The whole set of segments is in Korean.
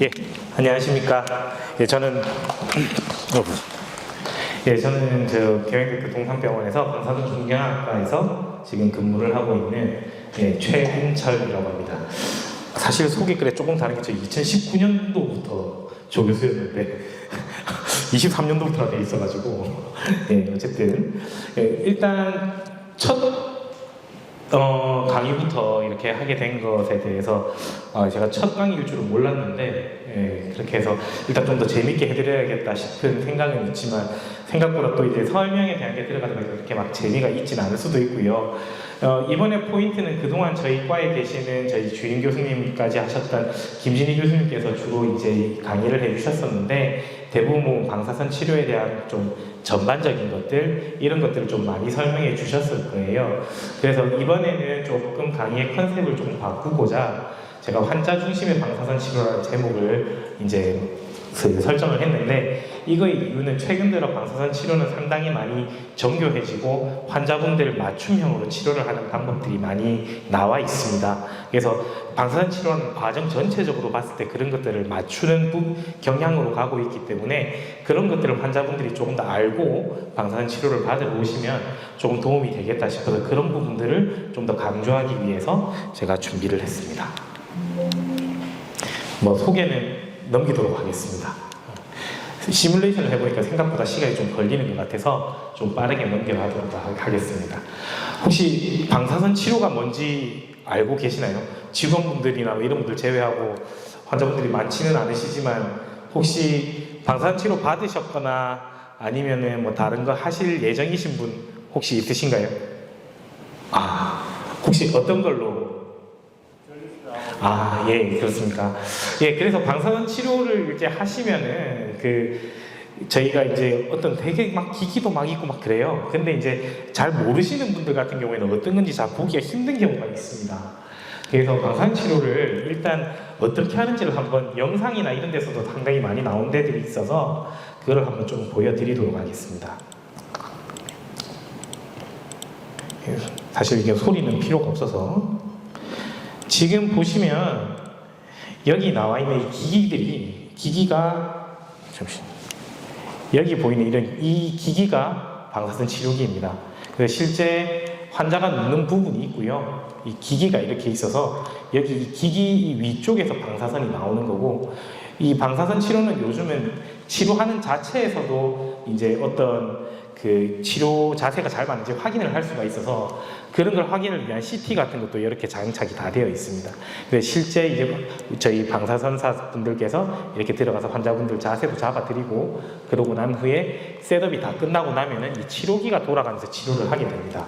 예, 안녕하십니까. 예, 저는 저 경희대학교 동산병원에서 방사선 중경학과에서 지금 근무를 하고 있는 최은철이라고 합니다. 사실 소개글에 조금 다른 게 저 2019년도부터 조교수였는데 23년도부터가 돼 있어가지고 어쨌든 일단 첫 강의부터 이렇게 하게 된 것에 대해서 제가 첫 강의일 줄은 몰랐는데 그렇게 해서 일단 좀 더 재밌게 해드려야겠다 싶은 생각은 있지만 생각보다 또 이제 설명에 대한 게 들어가니까 그렇게 막 재미가 있진 않을 수도 있고요. 이번에 포인트는 그동안 저희 과에 계시는 저희 주임 교수님까지 하셨던 김진희 교수님께서 주로 이제 강의를 해주셨었는데 대부분 방사선 치료에 대한 좀 전반적인 것들 이런 것들을 좀 많이 설명해 주셨을 거예요. 그래서 이번에는 조금 강의의 컨셉을 조금 바꾸고자 제가 환자 중심의 방사선 치료라는 제목을 이제 설정을 했는데 이거의 이유는 최근 들어 방사선 치료는 상당히 많이 정교해지고 환자분들 맞춤형으로 치료를 하는 방법들이 많이 나와 있습니다. 그래서 방사선 치료는 과정 전체적으로 봤을 때 그런 것들을 맞추는 경향으로 가고 있기 때문에 그런 것들을 환자분들이 조금 더 알고 방사선 치료를 받으러 오시면 조금 도움이 되겠다 싶어서 그런 부분들을 좀 더 강조하기 위해서 제가 준비를 했습니다. 소개는 넘기도록 하겠습니다. 시뮬레이션을 해보니까 생각보다 시간이 좀 걸리는 것 같아서 좀 빠르게 넘겨가도록 하겠습니다. 혹시 방사선 치료가 뭔지 알고 계시나요? 직원분들이나 이런 분들 제외하고 환자분들이 많지는 않으시지만 혹시 방사선 치료 받으셨거나 아니면은 다른 거 하실 예정이신 분 혹시 있으신가요? 혹시 어떤 걸로? 예, 그렇습니까. 예, 그래서 방사선 치료를 이제 하시면은 저희가 이제 어떤 되게 막 기기도 막 있고 막 그래요. 근데 이제 잘 모르시는 분들 같은 경우에는 어떤 건지 잘 보기가 힘든 경우가 있습니다. 그래서 방사선 치료를 일단 어떻게 하는지를 한번 영상이나 이런 데서도 상당히 많이 나온 데들이 있어서 그걸 한번 좀 보여드리도록 하겠습니다. 사실 이게 소리는 필요가 없어서 지금 보시면 여기 나와 있는 이 기기가 여기 보이는 이 기기가 방사선 치료기입니다. 그래서 실제 환자가 눕는 부분이 있고요. 이 기기가 이렇게 있어서 여기 이 기기 위쪽에서 방사선이 나오는 거고 이 방사선 치료는 요즘은 치료하는 자체에서도 이제 어떤 치료 자세가 잘 맞는지 확인을 할 수가 있어서 그런 걸 확인을 위한 CT 같은 것도 이렇게 장착이 다 되어 있습니다. 그래서 실제 이제 저희 방사선사 분들께서 이렇게 들어가서 환자분들 자세도 잡아드리고 그러고 난 후에 셋업이 다 끝나고 나면은 이 치료기가 돌아가면서 치료를 하게 됩니다.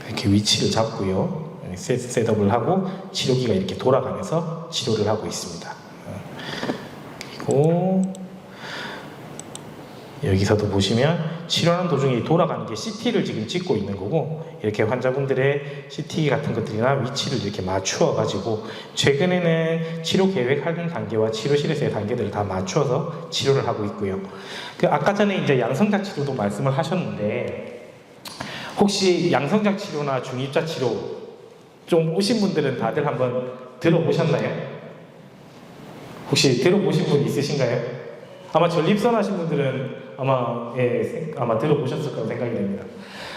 이렇게 위치를 잡고요. 셋업을 하고 치료기가 이렇게 돌아가면서 치료를 하고 있습니다. 그리고 여기서도 보시면 치료하는 도중에 돌아가는 게 CT를 지금 찍고 있는 거고 이렇게 환자분들의 CT 같은 것들이나 위치를 이렇게 맞추어 가지고 최근에는 치료 계획하는 단계와 치료실에서의 단계들을 다 맞추어서 치료를 하고 있고요. 아까 전에 이제 양성작 치료도 말씀을 하셨는데 혹시 양성작 치료나 중입자 치료 좀 오신 분들은 다들 한번 들어보셨나요? 혹시 들어보신 분 있으신가요? 아마 전립선 하신 분들은 아마 들어보셨을 거라고 생각이 됩니다.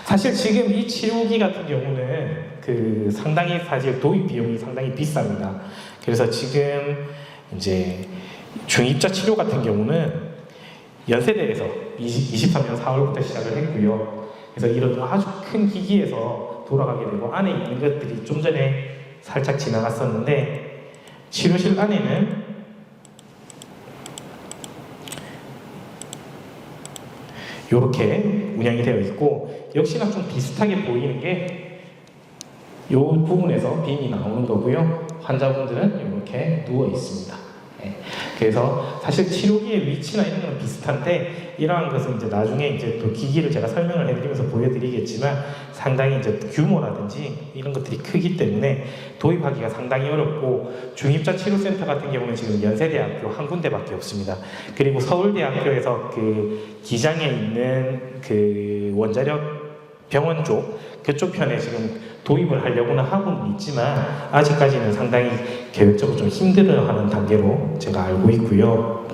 사실 지금 이 치료기 같은 경우는 상당히 사실 도입 비용이 상당히 비쌉니다. 그래서 지금 이제 중입자 치료 같은 경우는 연세대에서 23년 4월부터 시작을 했고요. 그래서 이런 아주 큰 기기에서 돌아가게 되고 안에 있는 것들이 좀 전에 살짝 지나갔었는데 치료실 안에는 이렇게 운영이 되어 있고 역시나 좀 비슷하게 보이는 게 이 부분에서 빔이 나오는 거고요. 환자분들은 이렇게 누워 있습니다. 그래서 사실 치료기의 위치나 이런 건 비슷한데 이러한 것은 이제 나중에 이제 또 기기를 제가 설명을 해드리면서 보여드리겠지만 상당히 이제 규모라든지 이런 것들이 크기 때문에 도입하기가 상당히 어렵고 중입자 치료센터 같은 경우는 지금 연세대학교 한 군데밖에 없습니다. 그리고 서울대학교에서 기장에 있는 원자력 병원 쪽 그쪽 편에 지금 도입을 하려고는 하고는 있지만 아직까지는 상당히 계획적으로 좀 힘들어하는 단계로 제가 알고 있고요.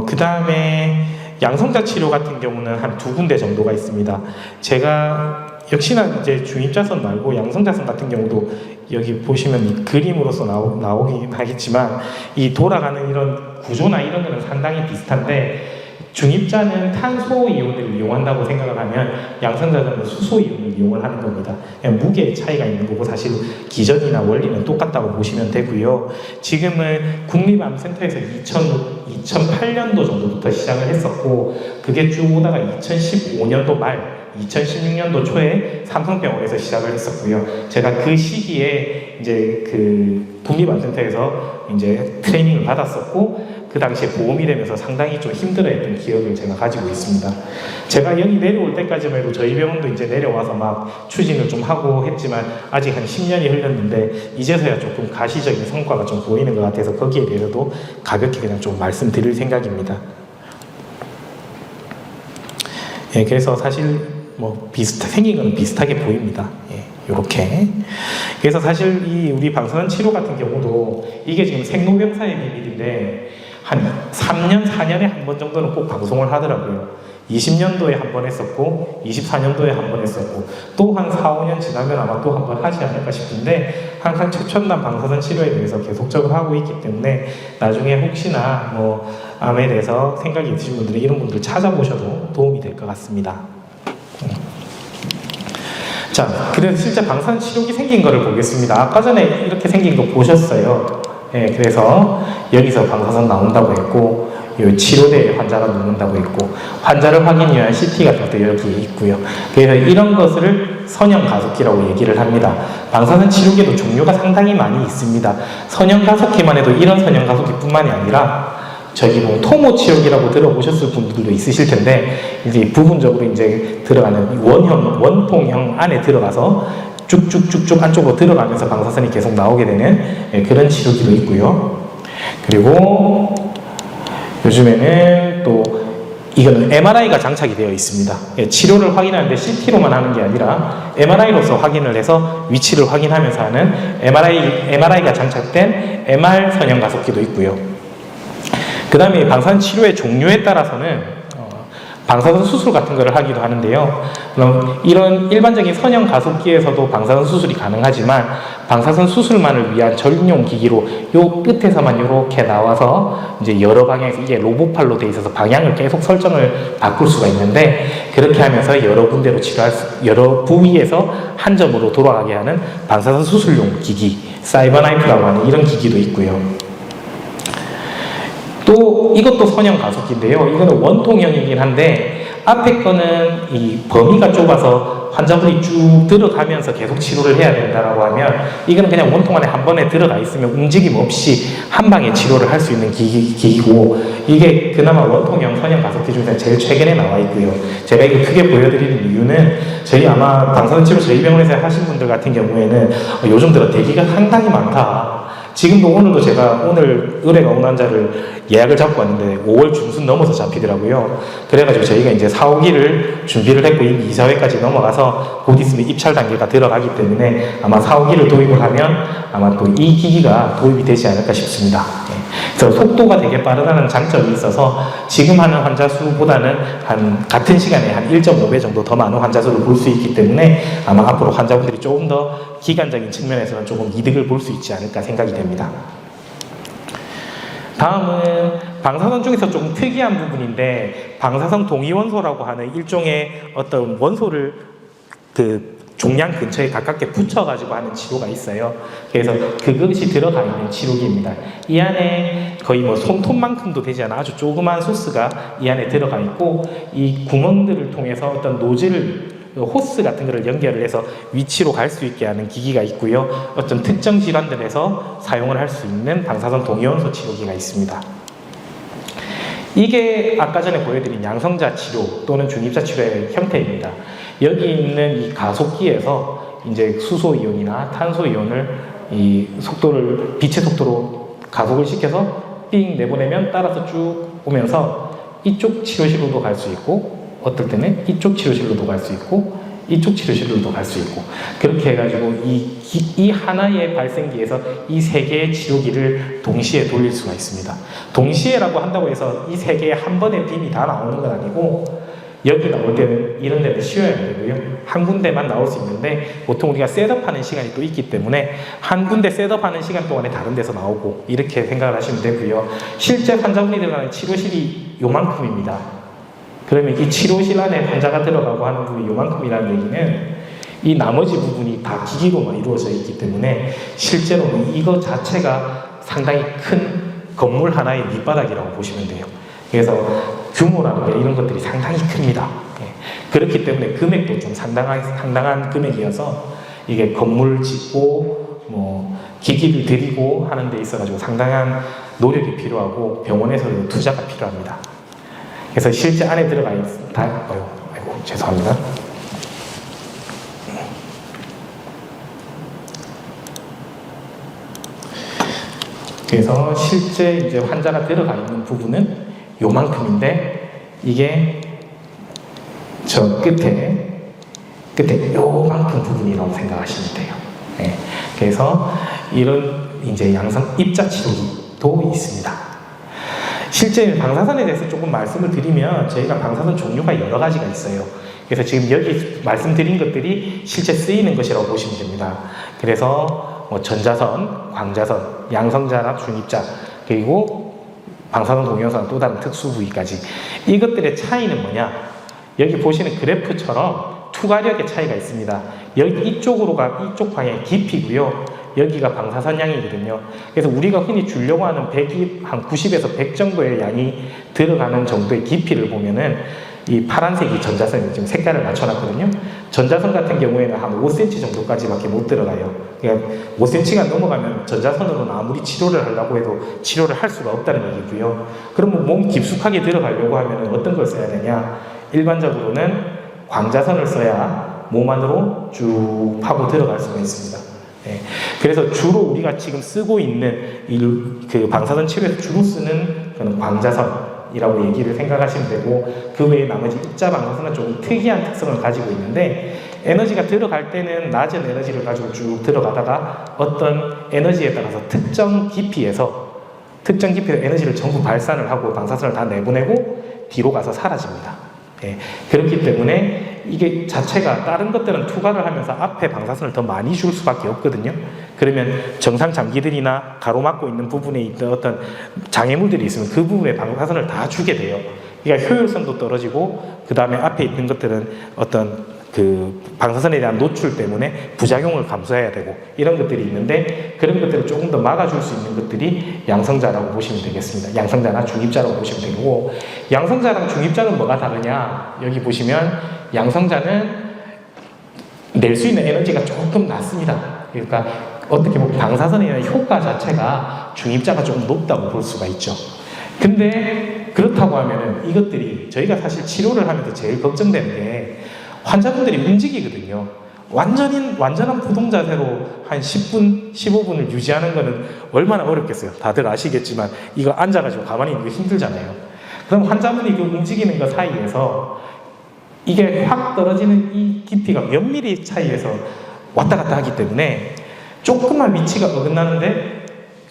그 다음에 양성자 치료 같은 경우는 한 2군데 정도가 있습니다. 제가 역시나 이제 중입자선 말고 양성자선 같은 경우도 여기 보시면 이 그림으로서 나오긴 하겠지만 이 돌아가는 이런 구조나 이런 거는 상당히 비슷한데 중입자는 탄소 이온을 이용한다고 생각을 하면 양성자선은 수소 이온을 이용을 하는 겁니다. 그냥 무게의 차이가 있는 거고 사실 기전이나 원리는 똑같다고 보시면 되고요. 지금은 국립암센터에서 2008년도 정도부터 시작을 했었고 그게 쭉 오다가 2015년도 말 2016년도 초에 삼성병원에서 시작을 했었고요. 제가 그 시기에 이제 그 국립암센터에서 이제 트레이닝을 받았었고 그 당시에 보험이 되면서 상당히 좀 힘들어했던 기억을 제가 가지고 있습니다. 제가 여기 내려올 때까지만 해도 저희 병원도 이제 내려와서 막 추진을 좀 하고 했지만 아직 한 10년이 흘렀는데 이제서야 조금 가시적인 성과가 좀 보이는 것 같아서 거기에 대해서도 가볍게 그냥 좀 말씀드릴 생각입니다. 예, 그래서 사실 뭐 생긴 건 비슷하게 보입니다. 예, 요렇게. 그래서 사실 이 우리 방사선 치료 같은 경우도 이게 지금 생로병사의 비밀인데 한 3년, 4년에 한 번 정도는 꼭 방송을 하더라고요. 20년도에 한 번 했었고 24년도에 한 번 했었고 또 한 4, 5년 지나면 아마 또 한 번 하지 않을까 싶은데 항상 최첨단 방사선 치료에 대해서 계속적으로 하고 있기 때문에 나중에 혹시나 뭐 암에 대해서 생각이 있으신 분들은 이런 분들 찾아보셔도 도움이 될 것 같습니다. 자, 그래서 실제 방사선 치료기 생긴 거를 보겠습니다. 아까 전에 이렇게 생긴 거 보셨어요. 예, 그래서 여기서 방사선 나온다고 했고 이 치료대에 환자가 눕는다고 했고 환자를 확인 위한 CT 같은 것도 여기 있고요. 그래서 이런 것을 선형 가속기라고 얘기를 합니다. 방사선 치료기도 종류가 상당히 많이 있습니다. 선형 가속기만 해도 이런 선형 가속기뿐만이 아니라 저기 뭐 토모 치료기라고 들어보셨을 분들도 있으실 텐데 이제 부분적으로 이제 들어가는 원통형 안에 들어가서 쭉쭉쭉쭉 안쪽으로 들어가면서 방사선이 계속 나오게 되는 그런 치료기도 있고요. 그리고 요즘에는 또 이거는 MRI가 장착이 되어 있습니다. 치료를 확인하는데 CT로만 하는 게 아니라 MRI로서 확인을 해서 위치를 확인하면서 하는 MRI가 장착된 MR 선형 가속기도 있고요. 그 다음에 방사선 치료의 종류에 따라서는 방사선 수술 같은 거를 하기도 하는데요. 그럼 이런 일반적인 선형 가속기에서도 방사선 수술이 가능하지만 방사선 수술만을 위한 전용 기기로 요 끝에서만 이렇게 나와서 이제 여러 방향에서 이게 로봇팔로 돼 있어서 방향을 계속 설정을 바꿀 수가 있는데 그렇게 하면서 여러 군데로 여러 부위에서 한 점으로 돌아가게 하는 방사선 수술용 기기, 사이버나이프라고 하는 이런 기기도 있고요. 또 이것도 선형 가속기인데요. 이거는 원통형이긴 한데 앞에 거는 이 범위가 좁아서 환자분이 쭉 들어가면서 계속 치료를 해야 된다라고 하면 이거는 그냥 원통 안에 한 번에 들어가 있으면 움직임 없이 한 방에 치료를 할 수 있는 기기고 이게 그나마 원통형 선형 가속기 중에서 제일 최근에 나와 있고요. 제가 이거 크게 보여드리는 이유는 저희 아마 방사선 치료 저희 병원에서 하신 분들 같은 경우에는 요즘 들어 대기가 상당히 많다. 지금도 오늘도 제가 오늘 의뢰가 온 환자를 예약을 잡고 왔는데 5월 중순 넘어서 잡히더라고요. 그래가지고 저희가 이제 4, 5기를 준비를 했고 이미 2, 4회까지 넘어가서 곧 있으면 입찰 단계가 들어가기 때문에 아마 4, 5기를 도입을 하면 아마 또 이 기기가 도입이 되지 않을까 싶습니다. 그래서 속도가 되게 빠르다는 장점이 있어서 지금 하는 환자 수보다는 한 같은 시간에 한 1.5배 정도 더 많은 환자 수를 볼 수 있기 때문에 아마 앞으로 환자분들이 조금 더 기간적인 측면에서는 조금 이득을 볼 수 있지 않을까 생각이 됩니다. 다음은 방사선 중에서 조금 특이한 부분인데 방사선 동위원소라고 하는 일종의 어떤 원소를 그 종양 근처에 가깝게 붙여가지고 하는 치료가 있어요. 그래서 그것이 들어가 있는 치료기입니다. 이 안에 거의 뭐 손톱만큼도 되지 않아 아주 조그만 소스가 이 안에 들어가 있고 이 구멍들을 통해서 어떤 노즐을 호스 같은 거를 연결을 해서 위치로 갈 수 있게 하는 기기가 있고요. 어떤 특정 질환들에서 사용을 할 수 있는 방사선 동위원소 치료기가 있습니다. 이게 아까 전에 보여드린 양성자 치료 또는 중입자 치료의 형태입니다. 여기 있는 이 가속기에서 이제 수소 이온이나 탄소 이온을 이 속도를 빛의 속도로 가속을 시켜서 삥 내보내면 따라서 쭉 오면서 이쪽 치료실로도 갈 수 있고 어떨 때는 이쪽 치료실로도 갈 수 있고 이쪽 치료실로도 갈 수 있고, 그렇게 해가지고 이 하나의 발생기에서 이 세 개의 치료기를 동시에 돌릴 수가 있습니다. 동시에라고 한다고 해서 이 세 개의 한 번에 빔이 다 나오는 건 아니고, 여기 나올 때는 이런 데는 쉬어야 되고요. 한 군데만 나올 수 있는데, 보통 우리가 셋업하는 시간이 또 있기 때문에 한 군데 셋업하는 시간 동안에 다른 데서 나오고, 이렇게 생각을 하시면 되고요. 실제 환자분이 들어가는 치료실이 요만큼입니다. 그러면 이 치료실 안에 환자가 들어가고 하는 부분이 요만큼이라는 얘기는 이 나머지 부분이 다 기기로만 이루어져 있기 때문에 실제로 이거 자체가 상당히 큰 건물 하나의 밑바닥이라고 보시면 돼요. 그래서 규모라는 게 이런 것들이 상당히 큽니다. 그렇기 때문에 금액도 좀 상당한 금액이어서 이게 건물 짓고 뭐 기기를 들이고 하는 데 있어가지고 상당한 노력이 필요하고 병원에서도 투자가 필요합니다. 그래서 실제 안에 들어가 아이고 죄송합니다. 그래서 실제 이제 환자가 들어가 있는 부분은 요만큼인데, 이게 저 끝에 요만큼 부분이라고 생각하시면 돼요. 네. 그래서 이런 이제 양성 입자 치료기도 있습니다. 실제 방사선에 대해서 조금 말씀을 드리면, 저희가 방사선 종류가 여러 가지가 있어요. 그래서 지금 여기 말씀드린 것들이 실제 쓰이는 것이라고 보시면 됩니다. 그래서 뭐 전자선, 광자선, 양성자나 중입자, 그리고 방사선 동위원선 또 다른 특수 부위까지, 이것들의 차이는 뭐냐? 여기 보시는 그래프처럼 투과력의 차이가 있습니다. 여기 이쪽 방향의 깊이고요. 여기가 방사선 양이거든요. 그래서 우리가 흔히 주려고 하는 한 90에서 100 정도의 양이 들어가는 정도의 깊이를 보면은 이 파란색이 전자선이 지금 색깔을 맞춰놨거든요. 전자선 같은 경우에는 한 5cm 정도까지밖에 못 들어가요. 그러니까 5cm가 넘어가면 전자선으로는 아무리 치료를 하려고 해도 치료를 할 수가 없다는 얘기고요. 그러면 몸 깊숙하게 들어가려고 하면 어떤 걸 써야 되냐? 일반적으로는 광자선을 써야 몸 안으로 쭉 파고 들어갈 수가 있습니다. 네. 그래서 주로 우리가 지금 쓰고 있는 그 방사선 치료에서 주로 쓰는 그런 광자선이라고 얘기를 생각하시면 되고, 그 외에 나머지 입자 방사선은 조금 특이한 특성을 가지고 있는데, 에너지가 들어갈 때는 낮은 에너지를 가지고 쭉 들어가다가 어떤 에너지에 따라서 특정 깊이에서 에너지를 전부 발산을 하고 방사선을 다 내보내고 뒤로 가서 사라집니다. 예, 그렇기 때문에 이게 자체가 다른 것들은 투과를 하면서 앞에 방사선을 더 많이 줄 수밖에 없거든요. 그러면 정상 장기들이나 가로막고 있는 부분에 있던 어떤 장애물들이 있으면 그 부분에 방사선을 다 주게 돼요. 그러니까 효율성도 떨어지고, 그 다음에 앞에 있는 것들은 어떤 그 방사선에 대한 노출 때문에 부작용을 감수해야 되고, 이런 것들이 있는데, 그런 것들을 조금 더 막아줄 수 있는 것들이 양성자라고 보시면 되겠습니다. 양성자나 중입자라고 보시면 되고, 양성자랑 중입자는 뭐가 다르냐? 여기 보시면 양성자는 낼 수 있는 에너지가 조금 낮습니다. 그러니까 어떻게 보면 방사선에 대한 효과 자체가 중입자가 조금 높다고 볼 수가 있죠. 근데 그렇다고 하면은 이것들이 저희가 사실 치료를 하면서 제일 걱정되는 게, 환자분들이 움직이거든요. 완전한 부동 자세로 한 10분, 15분을 유지하는 거는 얼마나 어렵겠어요. 다들 아시겠지만 이거 앉아가지고 가만히 있는 게 힘들잖아요. 그럼 환자분이 그 움직이는 것 사이에서 이게 확 떨어지는 이 깊이가 몇 미리 차이에서 왔다 갔다 하기 때문에 조금만 위치가 어긋나는데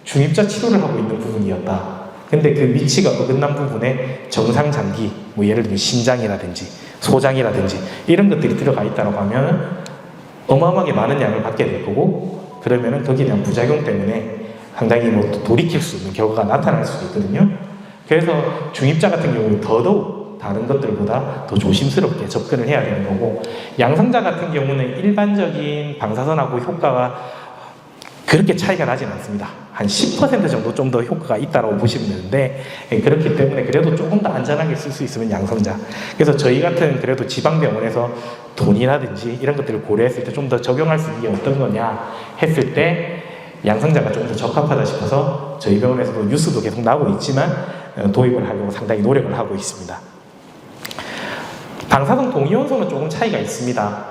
중입자 치료를 하고 있는 부분이었다. 근데 그 위치가 어긋난 부분에 정상 장기, 뭐 예를 들면 심장이라든지 소장이라든지 이런 것들이 들어가 있다고 하면 어마어마하게 많은 양을 받게 될 거고, 그러면은 거기에 대한 부작용 때문에 상당히 뭐 돌이킬 수 있는 결과가 나타날 수도 있거든요. 그래서 중입자 같은 경우는 더더욱 다른 것들보다 더 조심스럽게 접근을 해야 되는 거고, 양성자 같은 경우는 일반적인 방사선하고 효과가 그렇게 차이가 나진 않습니다. 한 10% 정도 좀 더 효과가 있다고 보시면 되는데, 그렇기 때문에 그래도 조금 더 안전하게 쓸 수 있으면 양성자. 그래서 저희 같은 그래도 지방병원에서 돈이라든지 이런 것들을 고려했을 때 좀 더 적용할 수 있는 게 어떤 거냐 했을 때 양성자가 좀 더 적합하다 싶어서 저희 병원에서도 뉴스도 계속 나오고 있지만 도입을 하려고 상당히 노력을 하고 있습니다. 방사선 동위원소는 조금 차이가 있습니다.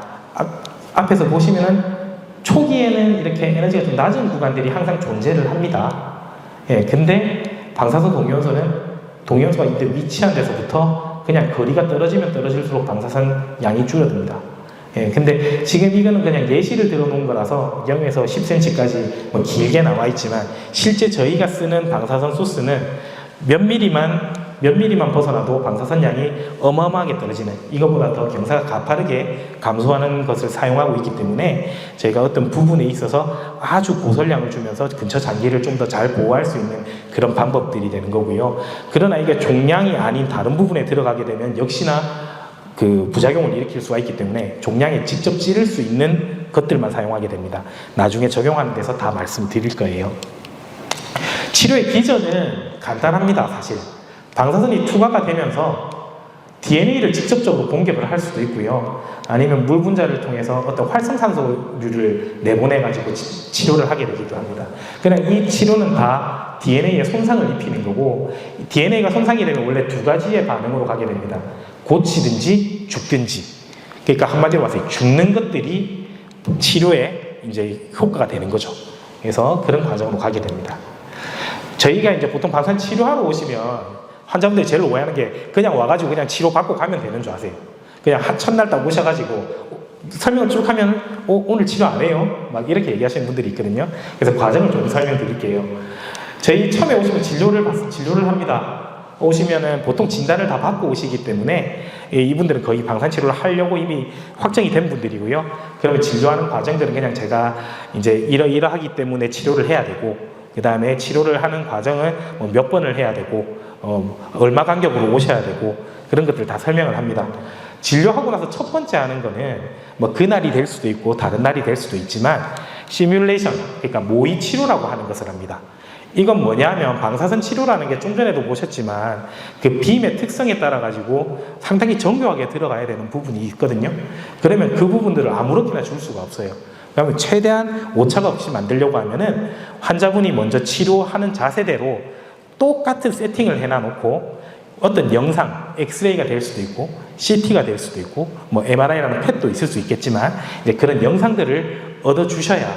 앞에서 보시면은 초기에는 이렇게 에너지가 좀 낮은 구간들이 항상 존재를 합니다. 예, 근데 방사선 동위원소가 이때 위치한 데서부터 그냥 거리가 떨어지면 떨어질수록 방사선 양이 줄어듭니다. 예, 근데 지금 이거는 그냥 예시를 들어 놓은 거라서 0에서 10cm까지 뭐 길게 나와 있지만 실제 저희가 쓰는 방사선 소스는 몇 미리만 벗어나도 방사선 양이 어마어마하게 떨어지는, 이거보다 더 경사가 가파르게 감소하는 것을 사용하고 있기 때문에 저희가 어떤 부분에 있어서 아주 고설량을 주면서 근처 장기를 좀 더 잘 보호할 수 있는 그런 방법들이 되는 거고요. 그러나 이게 종양이 아닌 다른 부분에 들어가게 되면 역시나 그 부작용을 일으킬 수가 있기 때문에 종양에 직접 찌를 수 있는 것들만 사용하게 됩니다. 나중에 적용하는 데서 다 말씀드릴 거예요. 치료의 기전은 간단합니다. 사실 방사선이 투과가 되면서 DNA를 직접적으로 공격을 할 수도 있고요, 아니면 물 분자를 통해서 어떤 활성산소류를 내보내가지고 치료를 하게 되기도 합니다. 그러나 이 치료는 다 DNA에 손상을 입히는 거고, DNA가 손상이 되면 원래 두 가지의 반응으로 가게 됩니다. 고치든지 죽든지. 그러니까 한마디로 말해서 죽는 것들이 치료에 이제 효과가 되는 거죠. 그래서 그런 과정으로 가게 됩니다. 저희가 이제 보통 방사선 치료하러 오시면 환자분들이 제일 오해하는 게 그냥 와가지고 그냥 치료받고 가면 되는 줄 아세요. 그냥 첫날 딱 오셔가지고 설명을 쭉 하면 오늘 치료 안 해요? 막 이렇게 얘기하시는 분들이 있거든요. 그래서 과정을 좀 설명드릴게요. 저희 처음에 오시면 진료를 합니다. 오시면은 보통 진단을 다 받고 오시기 때문에 이분들은 거의 방사선치료를 하려고 이미 확정이 된 분들이고요. 그러면 진료하는 과정들은 그냥 제가 이제 이러이러하기 때문에 치료를 해야 되고, 그 다음에 치료를 하는 과정은 뭐 몇 번을 해야 되고, 얼마 간격으로 오셔야 되고, 그런 것들 다 설명을 합니다. 진료하고 나서 첫 번째 하는 거는 뭐 그날이 될 수도 있고 다른 날이 될 수도 있지만 시뮬레이션, 그러니까 모의 치료라고 하는 것을 합니다. 이건 뭐냐면 방사선 치료라는 게 좀 전에도 보셨지만 그 빔의 특성에 따라 가지고 상당히 정교하게 들어가야 되는 부분이 있거든요. 그러면 그 부분들을 아무렇게나 줄 수가 없어요. 그러면 최대한 오차가 없이 만들려고 하면은 환자분이 먼저 치료하는 자세대로 똑같은 세팅을 해놔놓고 어떤 영상, 엑스레이가 될 수도 있고 CT가 될 수도 있고 뭐 MRI라는 펫도 있을 수 있겠지만 이제 그런 영상들을 얻어주셔야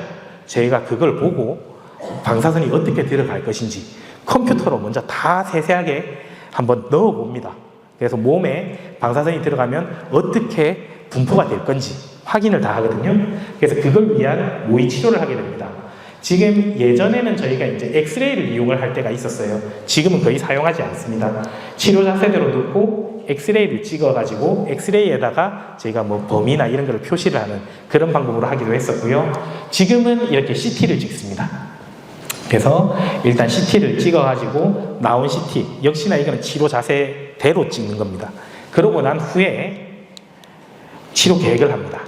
저희가 그걸 보고 방사선이 어떻게 들어갈 것인지 컴퓨터로 먼저 다 세세하게 한번 넣어봅니다. 그래서 몸에 방사선이 들어가면 어떻게 분포가 될 건지 확인을 다 하거든요. 그래서 그걸 위한 모의 치료를 하게 됩니다. 지금 예전에는 저희가 이제 엑스레이를 이용을 할 때가 있었어요. 지금은 거의 사용하지 않습니다. 치료 자세대로 넣고 엑스레이를 찍어가지고 엑스레이에다가 저희가 뭐 범위나 이런 걸 표시를 하는 그런 방법으로 하기도 했었고요. 지금은 이렇게 CT를 찍습니다. 그래서 일단 CT를 찍어가지고 나온 CT, 역시나 이거는 치료 자세대로 찍는 겁니다. 그러고 난 후에 치료 계획을 합니다.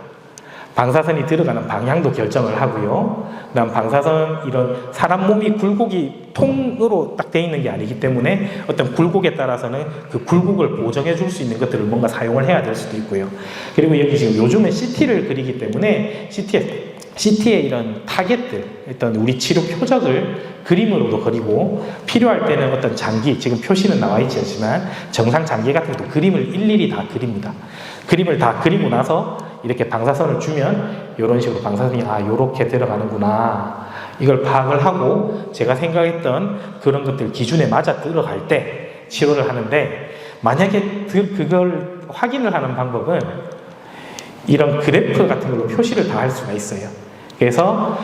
방사선이 들어가는 방향도 결정을 하고요. 그다음 방사선 이런 사람 몸이 굴곡이 통으로 딱 돼 있는 게 아니기 때문에 어떤 굴곡에 따라서는 그 굴곡을 보정해 줄 수 있는 것들을 뭔가 사용을 해야 될 수도 있고요. 그리고 여기 지금 요즘에 CT를 그리기 때문에 CT의 이런 타겟들, 일단 우리 치료 표적을 그림으로도 그리고 필요할 때는 어떤 장기, 지금 표시는 나와 있지 않지만 정상 장기 같은 것도 그림을 일일이 다 그립니다. 그림을 다 그리고 나서 이렇게 방사선을 주면 이런 식으로 방사선이 요렇게 들어가는구나 이걸 파악을 하고 제가 생각했던 그런 것들 기준에 맞아 들어갈 때 치료를 하는데, 만약에 그걸 확인을 하는 방법은 이런 그래프 같은 걸로 표시를 다 할 수가 있어요. 그래서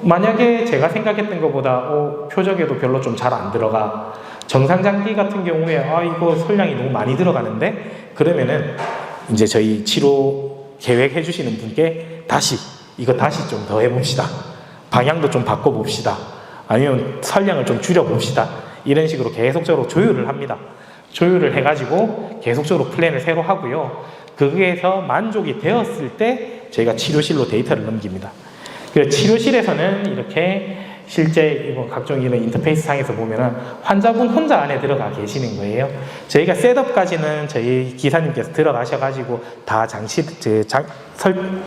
만약에 제가 생각했던 것보다 표적에도 별로 좀 잘 안 들어가, 정상 장기 같은 경우에 이거 설량이 너무 많이 들어가는데, 그러면은 이제 저희 치료 계획해 주시는 분께 이거 다시 좀 더 해봅시다. 방향도 좀 바꿔봅시다. 아니면 설량을 좀 줄여봅시다. 이런 식으로 계속적으로 조율을 합니다. 조율을 해가지고 계속적으로 플랜을 새로 하고요. 거기에서 만족이 되었을 때 저희가 치료실로 데이터를 넘깁니다. 그래서 치료실에서는 이렇게 실제 각종 이런 인터페이스 상에서 보면은 환자분 혼자 안에 들어가 계시는 거예요. 저희가 셋업까지는 저희 기사님께서 들어가셔가지고 다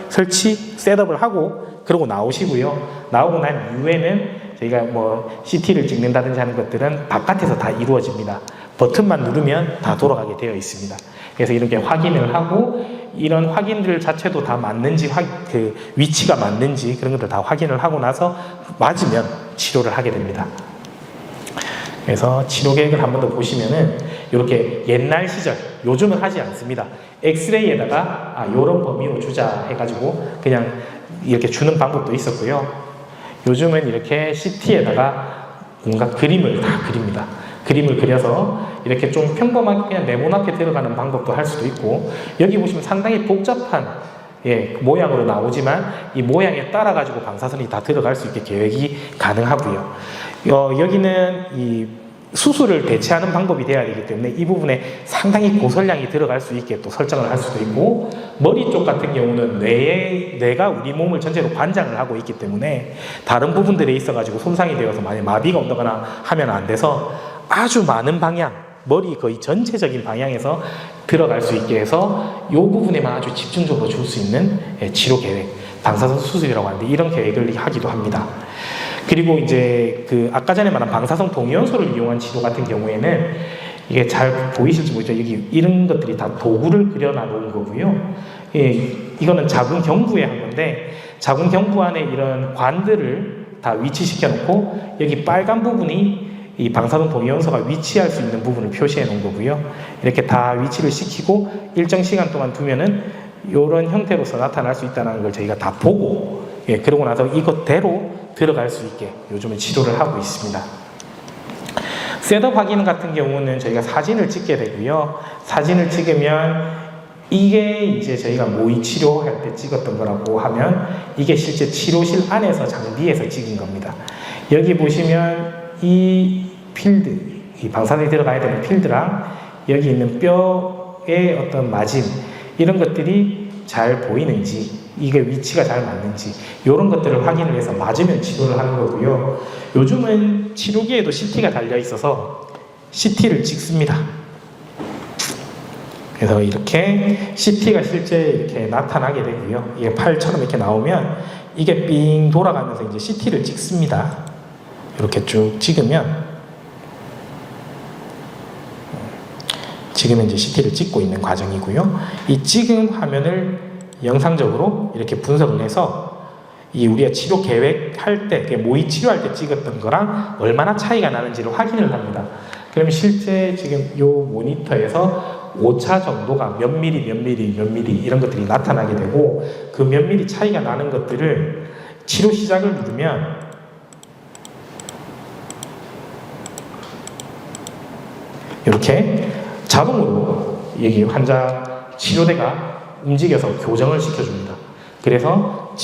설치, 셋업을 하고 그러고 나오시고요. 나오고 난 이후에는 저희가 뭐 CT를 찍는다든지 하는 것들은 바깥에서 다 이루어집니다. 버튼만 누르면 다 돌아가게 되어 있습니다. 그래서 이렇게 확인을 하고 이런 확인들 자체도 다 맞는지 그 위치가 맞는지 그런 것들 다 확인을 하고 나서 맞으면 치료를 하게 됩니다. 그래서 치료 계획을 한 번 더 보시면은 이렇게 옛날 시절, 요즘은 하지 않습니다. 엑스레이에다가 요런 범위로 주자 해가지고 그냥 이렇게 주는 방법도 있었고요. 요즘은 이렇게 CT에다가 뭔가 그림을 다 그립니다. 그림을 그려서 이렇게 좀 평범하게 그냥 네모나게 들어가는 방법도 할 수도 있고, 여기 보시면 상당히 복잡한 모양으로 나오지만 이 모양에 따라 가지고 방사선이 다 들어갈 수 있게 계획이 가능하고요. 여기는 이 수술을 대체하는 방법이 돼야 되기 때문에 이 부분에 상당히 고설량이 들어갈 수 있게 또 설정을 할 수도 있고, 머리 쪽 같은 경우는 뇌가 우리 몸을 전체로 관장을 하고 있기 때문에 다른 부분들에 있어 가지고 손상이 되어서 만약 마비가 온다거나 하면 안 돼서 아주 많은 방향, 머리 거의 전체적인 방향에서 들어갈 수 있게 해서 이 부분에만 아주 집중적으로 줄 수 있는 치료 계획, 방사선 수술이라고 하는데 이런 계획을 하기도 합니다. 그리고 이제 그 아까 전에 말한 방사선 동위원소를 이용한 치료 같은 경우에는 이게 잘 보이실지 모르겠죠. 여기 이런 것들이 다 도구를 그려놔 놓은 거고요. 이거는 자궁 경부에 한 건데, 자궁 경부 안에 이런 관들을 다 위치시켜 놓고 여기 빨간 부분이 이 방사선 동위원소가 위치할 수 있는 부분을 표시해 놓은 거고요. 이렇게 다 위치를 시키고 일정 시간 동안 두면은 이런 형태로서 나타날 수 있다는 걸 저희가 다 보고, 그러고 나서 이것대로 들어갈 수 있게 요즘은 치료를 하고 있습니다. 셋업 확인 같은 경우는 저희가 사진을 찍게 되고요. 사진을 찍으면 이게 이제 저희가 모의 치료할 때 찍었던 거라고 하면 이게 실제 치료실 안에서 장비에서 찍은 겁니다. 여기 보시면 이 필드, 이 방사선이 들어가야 되는 필드랑 여기 있는 뼈의 어떤 마짐, 이런 것들이 잘 보이는지, 이게 위치가 잘 맞는지 이런 것들을 확인을 해서 맞으면 치료를 하는 거고요. 요즘은 치료기에도 CT가 달려 있어서 CT를 찍습니다. 그래서 이렇게 CT가 실제 이렇게 나타나게 되고요. 이게 팔처럼 이렇게 나오면 이게 삥 돌아가면서 이제 CT를 찍습니다. 이렇게 쭉 찍으면 지금 이제 CT를 찍고 있는 과정이고요. 이 찍은 화면을 영상적으로 이렇게 분석을 해서 이 우리가 치료 계획할 때, 모의 치료할 때 찍었던 거랑 얼마나 차이가 나는지를 확인을 합니다. 그러면 실제 지금 이 모니터에서 오차 정도가 몇 미리, 몇 미리, 몇 미리 이런 것들이 나타나게 되고, 그 몇 미리 차이가 나는 것들을 치료 시작을 누르면 이렇게 자동으로 여기 환자 치료대가 움직여서 교정을 시켜줍니다. 그래서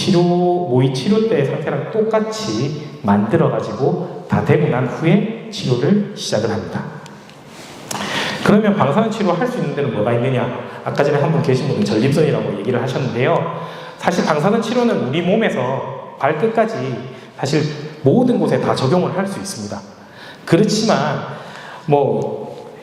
모의 치료 때 상태랑 똑같이 만들어가지고 다 되고 난 후에 치료를 시작을 합니다. 그러면 방사선 치료 할 수 있는 데는 뭐가 있느냐? 아까 전에 한 분 계신 분은 전립선이라고 얘기를 하셨는데요. 사실 방사선 치료는 우리 몸에서 발끝까지 사실 모든 곳에 다 적용을 할 수 있습니다. 그렇지만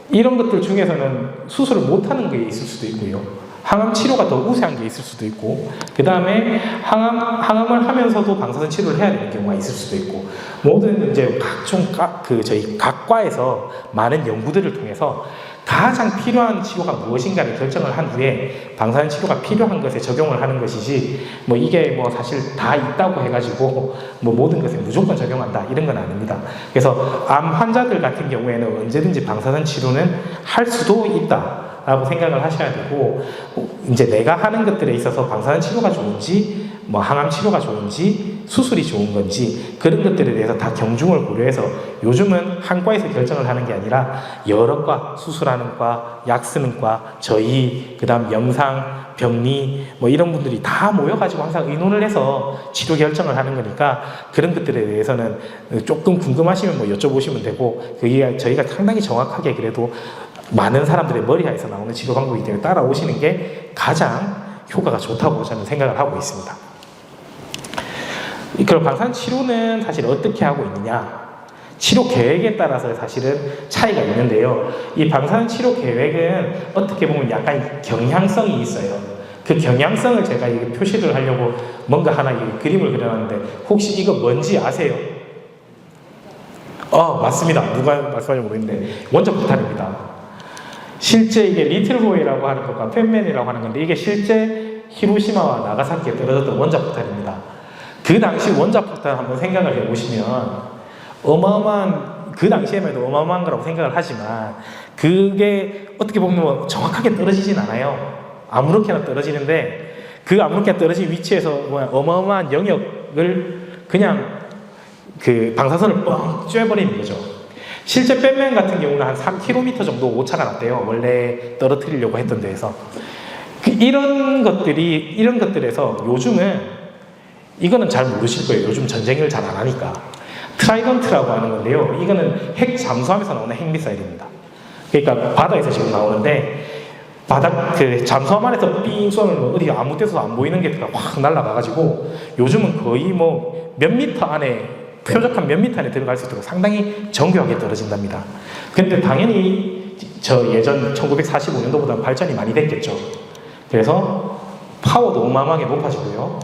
이런 것들 중에서는 수술을 못하는 게 있을 수도 있고요. 항암 치료가 더 우세한 게 있을 수도 있고, 그 다음에 항암을 하면서도 방사선 치료를 해야 되는 경우가 있을 수도 있고, 모든 이제 저희 각 과에서 많은 연구들을 통해서 가장 필요한 치료가 무엇인가를 결정을 한 후에 방사선 치료가 필요한 것에 적용을 하는 것이지, 이게 사실 다 있다고 해가지고 모든 것에 무조건 적용한다 이런 건 아닙니다. 그래서 암 환자들 같은 경우에는 언제든지 방사선 치료는 할 수도 있다 라고 생각을 하셔야 되고, 이제 내가 하는 것들에 있어서 방사선 치료가 좋은지 항암 치료가 좋은지 수술이 좋은 건지 그런 것들에 대해서 다 경중을 고려해서 요즘은 한 과에서 결정을 하는 게 아니라 여러 과, 수술하는 과, 약 쓰는 과, 저희, 그 다음 영상, 병리 이런 분들이 다 모여가지고 항상 의논을 해서 치료 결정을 하는 거니까, 그런 것들에 대해서는 조금 궁금하시면 여쭤보시면 되고, 그게 저희가 상당히 정확하게 그래도 많은 사람들의 머리하에서 나오는 치료 방법이기 때문에 따라오시는 게 가장 효과가 좋다고 저는 생각을 하고 있습니다. 그럼 방사선 치료는 사실 어떻게 하고 있느냐? 치료 계획에 따라서 사실은 차이가 있는데요. 이 방사선 치료 계획은 어떻게 보면 약간 경향성이 있어요. 그 경향성을 제가 표시를 하려고 뭔가 하나 그림을 그려놨는데, 혹시 이거 뭔지 아세요? 맞습니다. 누가 말씀하는지 모르겠는데 원자 폭탄입니다. 실제 이게 리틀보이라고 하는 것과 팬맨이라고 하는 건데, 이게 실제 히로시마와 나가사키에 떨어졌던 원자폭탄입니다. 그 당시 원자폭탄 한번 생각을 해보시면 어마어마한 그 당시에만 해도 어마어마한 거라고 생각을 하지만 그게 어떻게 보면 정확하게 떨어지진 않아요. 아무렇게나 떨어지는데 그 아무렇게나 떨어진 위치에서 어마어마한 영역을 그냥 그 방사선을 뻥 쬐버리는 거죠. 실제 뱀맨 같은 경우는 한 3km 정도 오차가 났대요. 원래 떨어뜨리려고 했던 데에서. 이런 것들에서 요즘은 이거는 잘 모르실 거예요. 요즘 전쟁을 잘 안 하니까. 트라이던트라고 하는 건데요. 이거는 핵 잠수함에서 나오는 핵미사일입니다. 그러니까 바다에서 지금 나오는데 바닥 그 잠수함 안에서 삥 쏘면 어디 아무 데서도 안 보이는 게 확 날아가가지고 요즘은 거의 뭐 몇 미터 안에 표적한 몇 미터 안에 들어갈 수 있도록 상당히 정교하게 떨어진답니다. 근데 당연히 저 예전 1945년도보다 발전이 많이 됐겠죠. 그래서 파워도 어마어마하게 높아지고요.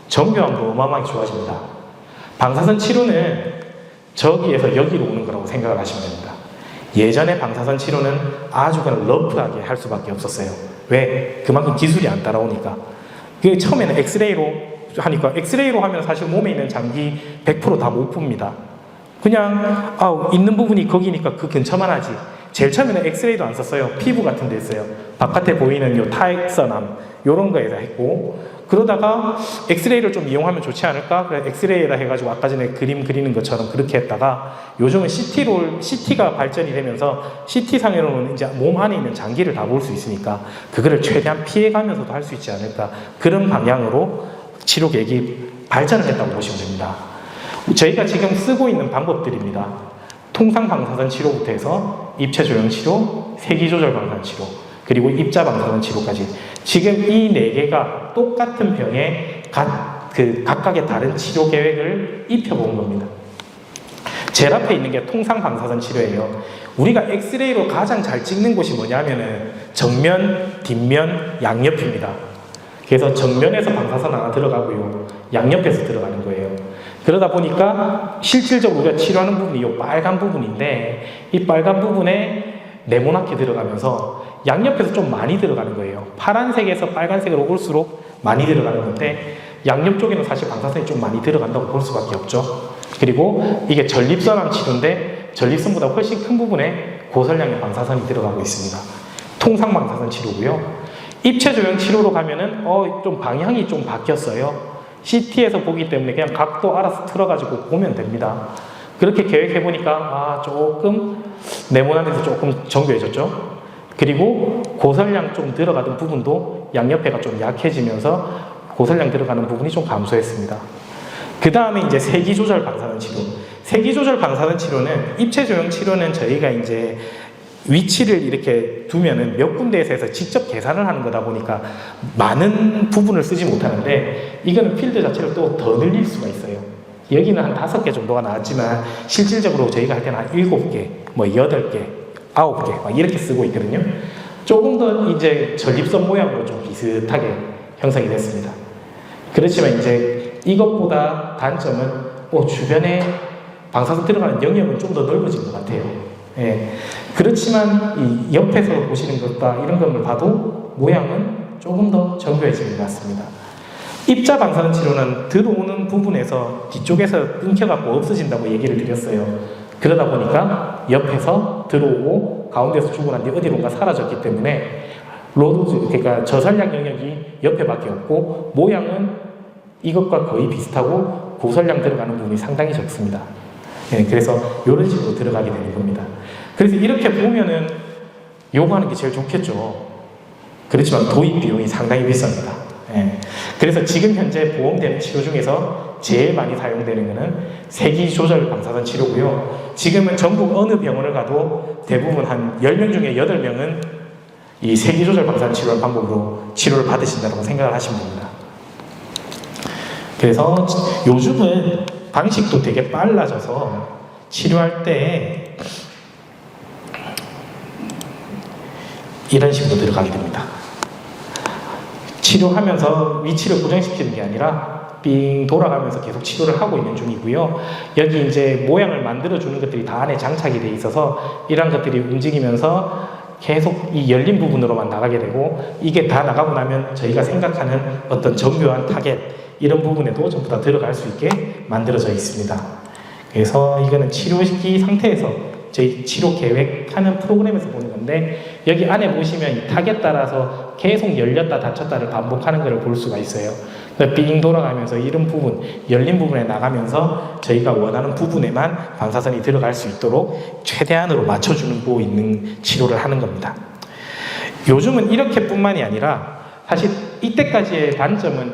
정교함도 어마어마하게 좋아집니다. 방사선 치료는 저기에서 여기로 오는 거라고 생각을 하시면 됩니다. 예전에 방사선 치료는 아주 그냥 러프하게 할 수밖에 없었어요. 왜? 그만큼 기술이 안 따라오니까. 그 처음에는 엑스레이로 하니까 엑스레이로 하면 사실 몸에 있는 장기 100% 다 못 봅니다. 그냥 있는 부분이 거기니까 그 근처만 하지. 제일 처음에는 엑스레이도 안 썼어요. 피부 같은 데 있어요. 바깥에 보이는 요 타액선암 요런 거에다 했고 그러다가 엑스레이를 좀 이용하면 좋지 않을까? 그래 엑스레이라 해가지고 아까 전에 그림 그리는 것처럼 그렇게 했다가 요즘은 CT가 발전이 되면서 CT상으로는 이제 몸 안에 있는 장기를 다 볼 수 있으니까 그거를 최대한 피해가면서도 할 수 있지 않을까? 그런 방향으로 치료 계획이 발전을 했다고 보시면 됩니다. 저희가 지금 쓰고 있는 방법들입니다. 통상 방사선 치료부터 해서 입체 조형 치료, 세기 조절 방사선 치료, 그리고 입자 방사선 치료까지 지금 이 4개가 똑같은 병에 각각의 다른 치료 계획을 입혀본 겁니다. 제일 앞에 있는 게 통상 방사선 치료예요. 우리가 엑스레이로 가장 잘 찍는 곳이 뭐냐면은 정면, 뒷면, 양옆입니다. 그래서 정면에서 방사선 하나 들어가고요. 양옆에서 들어가는 거예요. 그러다 보니까 실질적으로 우리가 치료하는 부분이 이 빨간 부분인데 이 빨간 부분에 네모나게 들어가면서 양옆에서 좀 많이 들어가는 거예요. 파란색에서 빨간색으로 올수록 많이 들어가는 건데 양옆 쪽에는 사실 방사선이 좀 많이 들어간다고 볼 수밖에 없죠. 그리고 이게 전립선암 치료인데 전립선보다 훨씬 큰 부분에 고설량의 방사선이 들어가고 있습니다. 통상 방사선 치료고요. 입체 조형 치료로 가면은 좀 방향이 좀 바뀌었어요. CT에서 보기 때문에 그냥 각도 알아서 틀어가지고 보면 됩니다. 그렇게 계획해보니까 조금 네모난 데서 조금 정교해졌죠. 그리고 고설량 좀 들어가던 부분도 양옆에가 좀 약해지면서 고설량 들어가는 부분이 좀 감소했습니다. 그 다음에 이제 세기 조절 방사선 치료. 세기 조절 방사선 치료는 입체 조형 치료는 저희가 이제 위치를 이렇게 두면은 몇 군데에서 해서 직접 계산을 하는 거다 보니까 많은 부분을 쓰지 못하는데 이거는 필드 자체를 또 더 늘릴 수가 있어요. 여기는 한 5개 정도가 나왔지만 실질적으로 저희가 할 때는 한 7개, 뭐 8개, 9개 막 이렇게 쓰고 있거든요. 조금 더 이제 전립선 모양으로 좀 비슷하게 형성이 됐습니다. 그렇지만 이제 이것보다 단점은 주변에 방사선 들어가는 영역은 좀 더 넓어진 것 같아요. 예. 그렇지만 이 옆에서 보시는 것과 이런 것을 봐도 모양은 조금 더 정교해진 것 같습니다. 입자 방사선 치료는 들어오는 부분에서 뒤쪽에서 끊겨갖고 없어진다고 얘기를 드렸어요. 그러다 보니까 옆에서 들어오고 가운데서 주고 난 뒤 어디론가 사라졌기 때문에 그러니까 저설량 영역이 옆에밖에 없고 모양은 이것과 거의 비슷하고 고설량 들어가는 부분이 상당히 적습니다. 예, 그래서 이런 식으로 들어가게 되는 겁니다. 그래서 이렇게 보면은 요거 하는 게 제일 좋겠죠. 그렇지만 도입 비용이 상당히 비쌉니다. 예. 그래서 지금 현재 보험되는 치료 중에서 제일 많이 사용되는 것은 세기 조절 방사선 치료고요. 지금은 전국 어느 병원을 가도 대부분 한 10명 중에 8명은 이 세기 조절 방사선 치료 방법으로 치료를 받으신다고 생각을 하시면 됩니다. 그래서 요즘은 방식도 되게 빨라져서 치료할 때 이런 식으로 들어가게 됩니다. 치료하면서 위치를 고정시키는 게 아니라 삥 돌아가면서 계속 치료를 하고 있는 중이고요. 여기 이제 모양을 만들어주는 것들이 다 안에 장착이 돼 있어서 이런 것들이 움직이면서 계속 이 열린 부분으로만 나가게 되고 이게 다 나가고 나면 저희가 생각하는 어떤 정교한 타겟 이런 부분에도 전부 다 들어갈 수 있게 만들어져 있습니다. 그래서 이거는 치료시키 상태에서 저희 치료 계획하는 프로그램에서 보는 건데, 여기 안에 보시면 이 탁에 따라서 계속 열렸다 닫혔다를 반복하는 것을 볼 수가 있어요. 삥 돌아가면서 이런 부분, 열린 부분에 나가면서 저희가 원하는 부분에만 방사선이 들어갈 수 있도록 최대한으로 맞춰주는 보 있는 치료를 하는 겁니다. 요즘은 이렇게 뿐만이 아니라 사실 이때까지의 단점은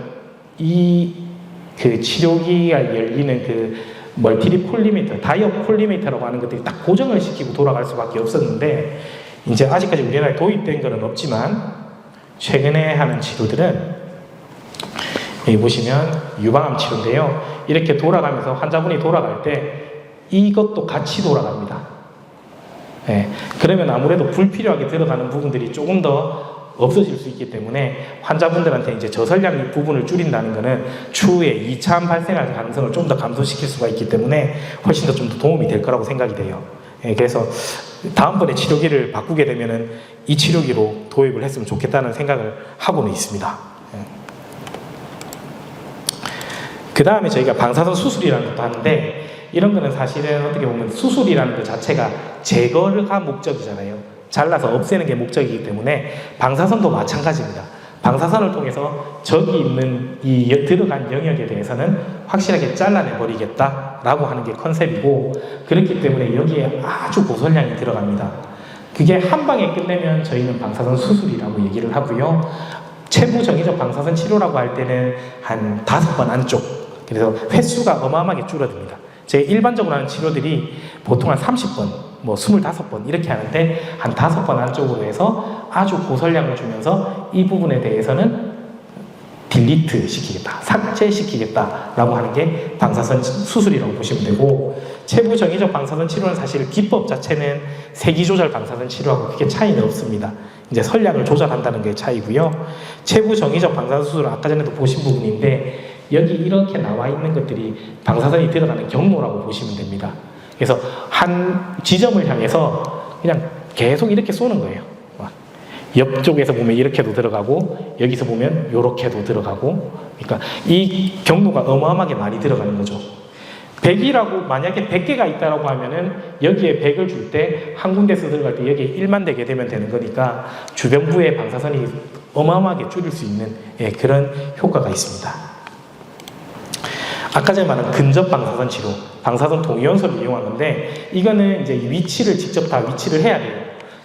그 치료기가 열리는 그 멀티리 콜리메이터, 다이어 콜리메이터라고 하는 것들이 딱 고정을 시키고 돌아갈 수밖에 없었는데, 이제 아직까지 우리나라에 도입된 것은 없지만 최근에 하는 치료들은 여기 보시면 유방암 치료인데요. 이렇게 돌아가면서 환자분이 돌아갈 때 이것도 같이 돌아갑니다. 그러면 아무래도 불필요하게 들어가는 부분들이 조금 더 없어질 수 있기 때문에 환자분들한테 이제 저설량 부분을 줄인다는 것은 추후에 2차 발생할 가능성을 좀 더 감소시킬 수가 있기 때문에 훨씬 더 좀 더 도움이 될 거라고 생각이 돼요. 그래서 다음번에 치료기를 바꾸게 되면은 이 치료기로 도입을 했으면 좋겠다는 생각을 하고는 있습니다. 그 다음에 저희가 방사선 수술이라는 것도 하는데, 이런 거는 사실은 어떻게 보면 수술이라는 것 자체가 제거가 목적이잖아요. 잘라서 없애는 게 목적이기 때문에 방사선도 마찬가지입니다. 방사선을 통해서 저기 있는 이 들어간 영역에 대해서는 확실하게 잘라내 버리겠다라고 하는 게 컨셉이고, 그렇기 때문에 여기에 아주 고설량이 들어갑니다. 그게 한 방에 끝내면 저희는 방사선 수술이라고 얘기를 하고요. 최부 정의적 방사선 치료라고 할 때는 한 5번 안쪽, 그래서 횟수가 어마어마하게 줄어듭니다. 저희 일반적으로 하는 치료들이 보통 한 30번, 뭐 25번 이렇게 하는데 한 5번 안쪽으로 해서 아주 고설량을 주면서 이 부분에 대해서는 딜리트 시키겠다, 삭제시키겠다라고 하는 게 방사선 수술이라고 보시면 되고, 최부 정의적 방사선 치료는 사실 기법 자체는 세기 조절 방사선 치료하고 크게 차이는 없습니다. 이제 설량을 조절한다는 게 차이고요. 최부 정의적 방사선 수술은 아까 전에도 보신 부분인데, 여기 이렇게 나와 있는 것들이 방사선이 들어가는 경로라고 보시면 됩니다. 그래서 한 지점을 향해서 그냥 계속 이렇게 쏘는 거예요. 옆쪽에서 보면 이렇게도 들어가고, 여기서 보면 이렇게도 들어가고, 그러니까 이 경로가 어마어마하게 많이 들어가는 거죠. 100이라고 만약에 100개가 있다라고 하면은 여기에 100을 줄 때 한 군데서 들어갈 때 여기에 1만 대게 되면 되는 거니까 주변부의 방사선이 어마어마하게 줄일 수 있는 그런 효과가 있습니다. 아까 전에 말한 근접 방사선 치료, 방사선 동위원소를 이용한 건데, 이거는 이제 위치를 직접 다 위치를 해야 돼요.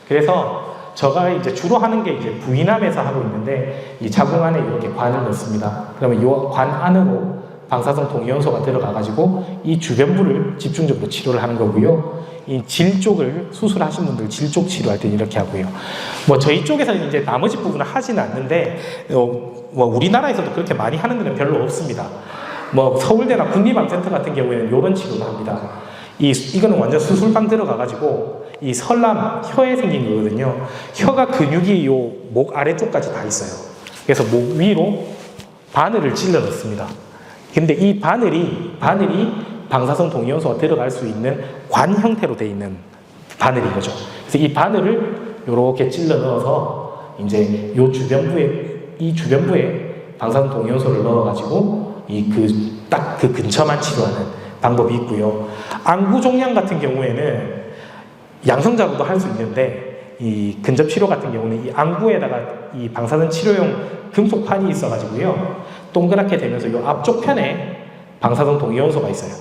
그래서 제가 이제 주로 하는 게 이제 부인암에서 하고 있는데, 이 자궁 안에 이렇게 관을 넣습니다. 그러면 이 관 안으로 방사선 동위원소가 들어가가지고 이 주변부를 집중적으로 치료를 하는 거고요. 이 질 쪽을 수술하신 분들 질 쪽 치료할 때는 이렇게 하고요. 뭐 저희 쪽에서는 이제 나머지 부분을 하지는 않는데, 뭐 우리나라에서도 그렇게 많이 하는 데는 별로 없습니다. 뭐 서울대나 국립암센터 같은 경우에는 이런 치료를 합니다. 이거는 완전 수술방 들어가가지고 이 설람 혀에 생긴 거거든요. 혀가 근육이 요 목 아래쪽까지 다 있어요. 그래서 목 위로 바늘을 찔러 넣습니다. 근데 이 바늘이 방사선 동위원소가 들어갈 수 있는 관 형태로 되어 있는 바늘인 거죠. 그래서 이 바늘을 이렇게 찔러 넣어서 이제 이 주변부에 방사선 동위원소를 넣어가지고 딱 그 근처만 치료하는 방법이 있고요. 안구 종양 같은 경우에는 양성자로도 할 수 있는데, 이 근접 치료 같은 경우는 이 안구에다가 이 방사선 치료용 금속판이 있어가지고요, 동그랗게 되면서 이 앞쪽 편에 방사선 동위원소가 있어요.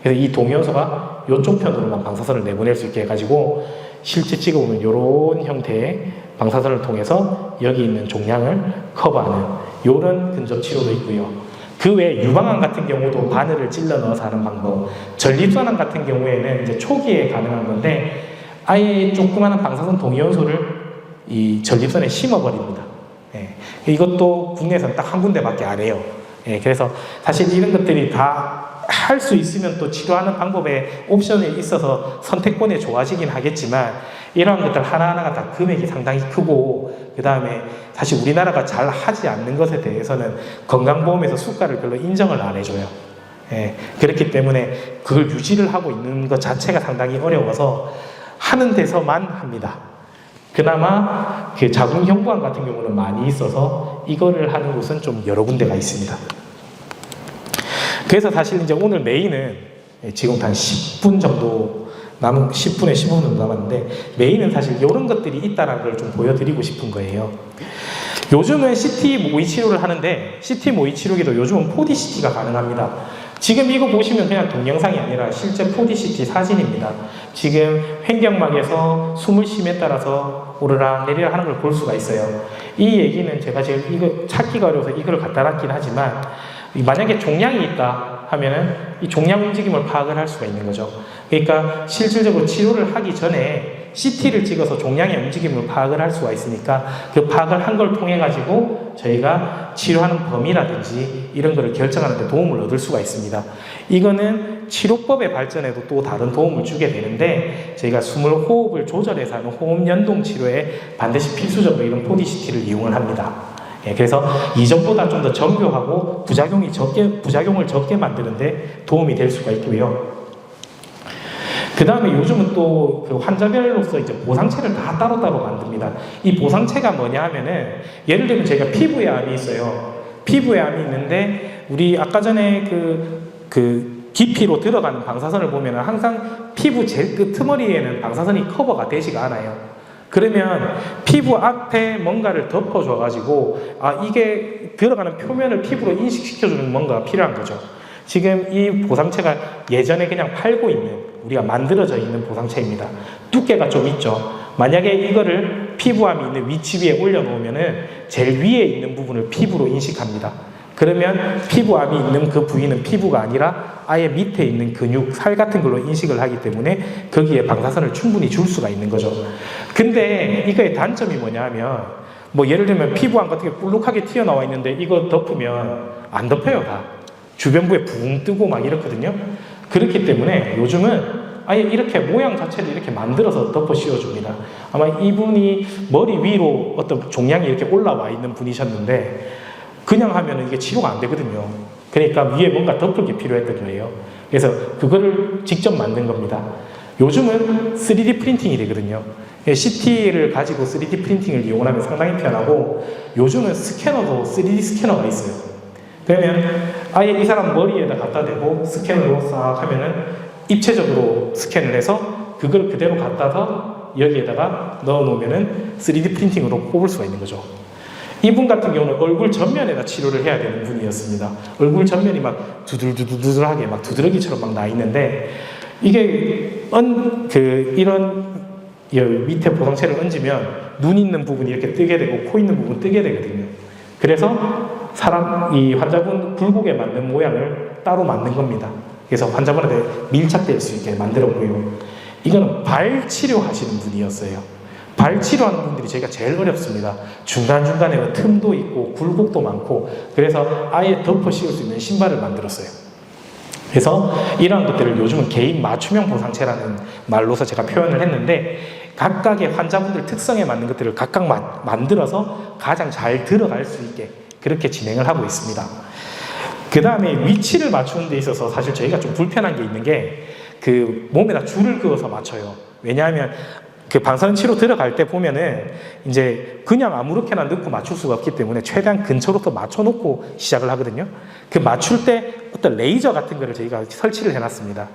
그래서 이 동위원소가 이쪽 편으로만 방사선을 내보낼 수 있게 해가지고 실제 찍어보면 이런 형태의 방사선을 통해서 여기 있는 종양을 커버하는 이런 근접 치료도 있고요. 그 외에 유방암 같은 경우도 바늘을 찔러 넣어서 하는 방법, 전립선암 같은 경우에는 이제 초기에 가능한 건데, 아예 조그마한 방사선 동위원소를 이 전립선에 심어버립니다. 이것도 국내에서는 딱 한 군데밖에 안 해요. 그래서 사실 이런 것들이 다 할 수 있으면 또 치료하는 방법에 옵션이 있어서 선택권이 좋아지긴 하겠지만, 이러한 것들 하나하나가 다 금액이 상당히 크고, 그 다음에 사실 우리나라가 잘 하지 않는 것에 대해서는 건강보험에서 수가를 별로 인정을 안 해줘요. 그렇기 때문에 그걸 유지를 하고 있는 것 자체가 상당히 어려워서 하는 데서만 합니다. 그나마 그 자궁경부암 같은 경우는 많이 있어서 이거를 하는 곳은 좀 여러 군데가 있습니다. 그래서 사실 이제 오늘 메인은 지금부터 한 10분 정도 10분에 15분 정도 남았는데, 메인은 사실 이런 것들이 있다는 걸 좀 보여드리고 싶은 거예요. 요즘은 CT 모의 치료를 하는데, CT 모의 치료기도 요즘은 4D CT가 가능합니다. 지금 이거 보시면 그냥 동영상이 아니라 실제 4D CT 사진입니다. 지금 횡격막에서 숨을 쉼에 따라서 오르락 내리락 하는 걸 볼 수가 있어요. 이 얘기는 제가 지금 이거 찾기가 어려워서 이걸 갖다 놨긴 하지만, 만약에 종양이 있다 하면은 이 종양 움직임을 파악을 할 수가 있는 거죠. 그러니까 실질적으로 치료를 하기 전에 CT를 찍어서 종양의 움직임을 파악을 할 수가 있으니까, 그 파악을 한 걸 통해 가지고 저희가 치료하는 범위라든지 이런 거를 결정하는 데 도움을 얻을 수가 있습니다. 이거는 치료법의 발전에도 또 다른 도움을 주게 되는데, 저희가 숨을 호흡을 조절해서 하는 호흡 연동 치료에 반드시 필수적으로 이런 4D CT를 이용을 합니다. 그래서 이전보다 좀 더 정교하고 부작용을 적게 만드는데 도움이 될 수가 있고요. 그 다음에 요즘은 또 그 환자별로서 이제 보상체를 다 따로따로 만듭니다. 이 보상체가 뭐냐 하면은, 예를 들면 저희가 피부에 암이 있어요. 피부에 암이 있는데, 우리 아까 전에 그 깊이로 들어가는 방사선을 보면은 항상 피부 제일 끄트머리에는 방사선이 커버가 되지가 않아요. 그러면 피부 앞에 뭔가를 덮어줘가지고, 이게 들어가는 표면을 피부로 인식시켜주는 뭔가가 필요한 거죠. 지금 이 보상체가 예전에 그냥 팔고 있는, 우리가 만들어져 있는 보상체입니다. 두께가 좀 있죠. 만약에 이거를 피부암이 있는 위치 위에 올려놓으면은 제일 위에 있는 부분을 피부로 인식합니다. 그러면 피부암이 있는 그 부위는 피부가 아니라 아예 밑에 있는 근육, 살 같은 걸로 인식을 하기 때문에 거기에 방사선을 충분히 줄 수가 있는 거죠. 근데 이거의 단점이 뭐냐 하면, 뭐 예를 들면 피부암 같은 게 볼록하게 튀어나와 있는데 이거 덮으면 안 덮여요, 다. 주변부에 붕 뜨고 막 이렇거든요. 그렇기 때문에 요즘은 아예 이렇게 모양 자체를 이렇게 만들어서 덮어 씌워줍니다. 아마 이분이 머리 위로 어떤 종양이 이렇게 올라와 있는 분이셨는데, 그냥 하면은 이게 치료가 안 되거든요. 그러니까 위에 뭔가 덮을 게 필요했던 거예요. 그래서 그거를 직접 만든 겁니다. 요즘은 3D 프린팅이 되거든요. CT를 가지고 3D 프린팅을 이용하면 상당히 편하고, 요즘은 스캐너도 3D 스캐너가 있어요. 그러면 아예 이 사람 머리에다 갖다 대고 스캔으로 싹 하면은 입체적으로 스캔을 해서 그걸 그대로 갖다서 여기에다가 넣어 놓으면은 3D 프린팅으로 뽑을 수가 있는 거죠. 이분 같은 경우는 얼굴 전면에다 치료를 해야 되는 분이었습니다. 얼굴 전면이 막 두들두들하게 막 두드러기처럼 막 나 있는데, 이게 이런 밑에 보상체를 얹으면 눈 있는 부분이 이렇게 뜨게 되고 코 있는 부분 뜨게 되거든요. 그래서 이 환자분 굴곡에 맞는 모양을 따로 만든 겁니다. 그래서 환자분한테 밀착될 수 있게 만들었고요. 이거는 발 치료하시는 분이었어요. 발 치료하는 분들이 저희가 제일 어렵습니다. 중간중간에 틈도 있고 굴곡도 많고, 그래서 아예 덮어 씌울 수 있는 신발을 만들었어요. 그래서 이러한 것들을 요즘은 개인 맞춤형 보상체라는 말로서 제가 표현을 했는데, 각각의 환자분들 특성에 맞는 것들을 각각 만들어서 가장 잘 들어갈 수 있게 그렇게 진행을 하고 있습니다. 그 다음에 위치를 맞추는 데 있어서 사실 저희가 좀 불편한 게 있는 게, 그 몸에다 줄을 그어서 맞춰요. 왜냐하면 그 방사선 치료 들어갈 때 보면은 이제 그냥 아무렇게나 넣고 맞출 수가 없기 때문에 최대한 근처로부터 맞춰놓고 시작을 하거든요. 그 맞출 때 어떤 레이저 같은 거를 저희가 설치를 해놨습니다.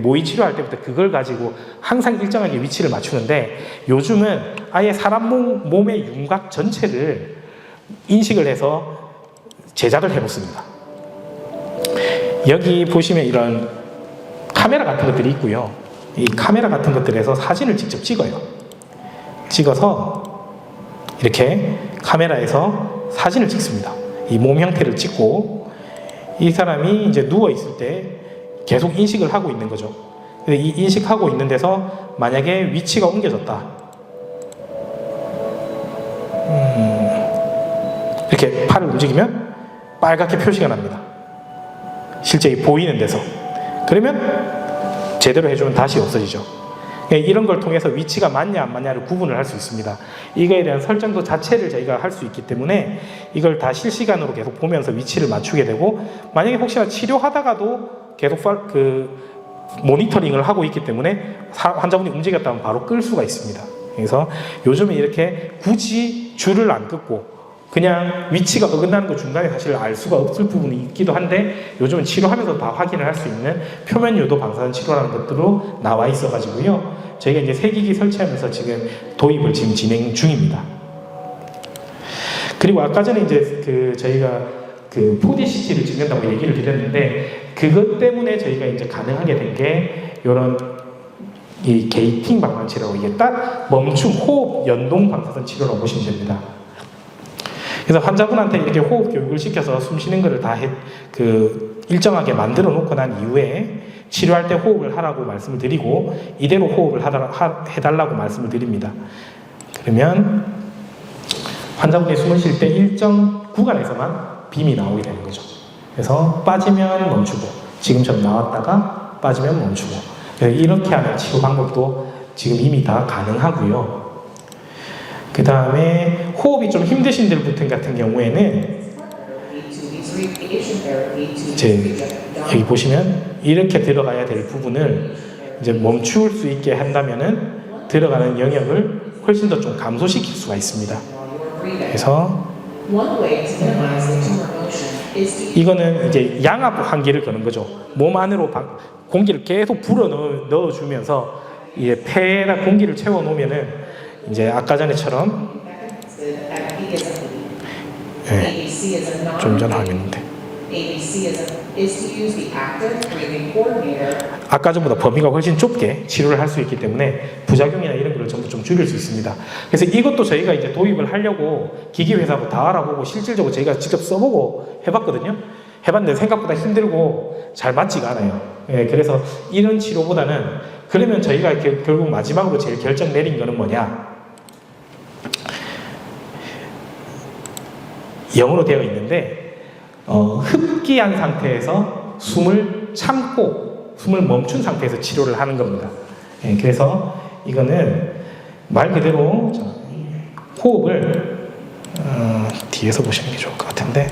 모의 치료할 때부터 그걸 가지고 항상 일정하게 위치를 맞추는데, 요즘은 아예 사람 몸의 윤곽 전체를 인식을 해서 제작을 해놓습니다. 여기 보시면 이런 카메라 같은 것들이 있고요. 이 카메라 같은 것들에서 사진을 직접 찍어요. 찍어서 이렇게 카메라에서 사진을 찍습니다. 이 몸 형태를 찍고, 이 사람이 이제 누워있을 때 계속 인식을 하고 있는 거죠. 이 인식하고 있는 데서 만약에 위치가 옮겨졌다. 이렇게 팔을 움직이면 빨갛게 표시가 납니다. 실제 보이는 데서. 그러면 제대로 해주면 다시 없어지죠. 이런 걸 통해서 위치가 맞냐 안 맞냐를 구분을 할 수 있습니다. 이거에 대한 설정도 자체를 저희가 할 수 있기 때문에 이걸 다 실시간으로 계속 보면서 위치를 맞추게 되고, 만약에 혹시나 치료하다가도 계속 모니터링을 하고 있기 때문에 환자분이 움직였다면 바로 끌 수가 있습니다. 그래서 요즘은 이렇게 굳이 줄을 안 끊고 그냥 위치가 어긋나는 거 중간에 사실 알 수가 없을 부분이 있기도 한데 요즘은 치료하면서 다 확인을 할 수 있는 표면 유도 방사선 치료라는 것들로 나와 있어가지고요. 저희가 이제 세기기 설치하면서 지금 도입을 지금 진행 중입니다. 그리고 아까 전에 이제 저희가 4D CT를 찍는다고 얘기를 드렸는데 그것 때문에 저희가 이제 가능하게 된 게 이런 이 게이팅 방사선 치료라고 이게 딱 멈춤 호흡 연동 방사선 치료라고 보시면 됩니다. 그래서 환자분한테 이렇게 호흡 교육을 시켜서 숨 쉬는 거를 다 일정하게 만들어 놓고 난 이후에 치료할 때 호흡을 하라고 말씀을 드리고 이대로 호흡을 해달라고 말씀을 드립니다. 그러면 환자분이 숨을 쉴 때 일정 구간에서만 빔이 나오게 되는 거죠. 그래서 빠지면 멈추고 지금처럼 나왔다가 빠지면 멈추고 이렇게 하는 치료 방법도 지금 이미 다 가능하고요. 그 다음에 호흡이 좀 힘드신 분들 같은 경우에는 여기 보시면 이렇게 들어가야 될 부분을 이제 멈출 수 있게 한다면은 들어가는 영역을 훨씬 더 좀 감소시킬 수가 있습니다. 그래서 이거는 이제 양압 환기를 거는 거죠. 몸 안으로 공기를 계속 불어 넣어주면서 이제 폐에다 공기를 채워 놓으면은 이제 아까 전에처럼 좀 전 화면인데 아까 전보다 범위가 훨씬 좁게 치료를 할 수 있기 때문에 부작용이나 이런 걸 전부 좀 줄일 수 있습니다. 그래서 이것도 저희가 이제 도입을 하려고 기기 회사하고 다 알아보고 실질적으로 저희가 직접 써보고 해봤거든요. 해봤는데 생각보다 힘들고 잘 맞지가 않아요. 그래서 이런 치료보다는 그러면 저희가 결국 마지막으로 제일 결정 내린 거는 뭐냐? 영어로 되어 있는데 흡기한 상태에서 숨을 참고 숨을 멈춘 상태에서 치료를 하는 겁니다. 그래서 이거는 말 그대로 호흡을 뒤에서 보시는 게 좋을 것 같은데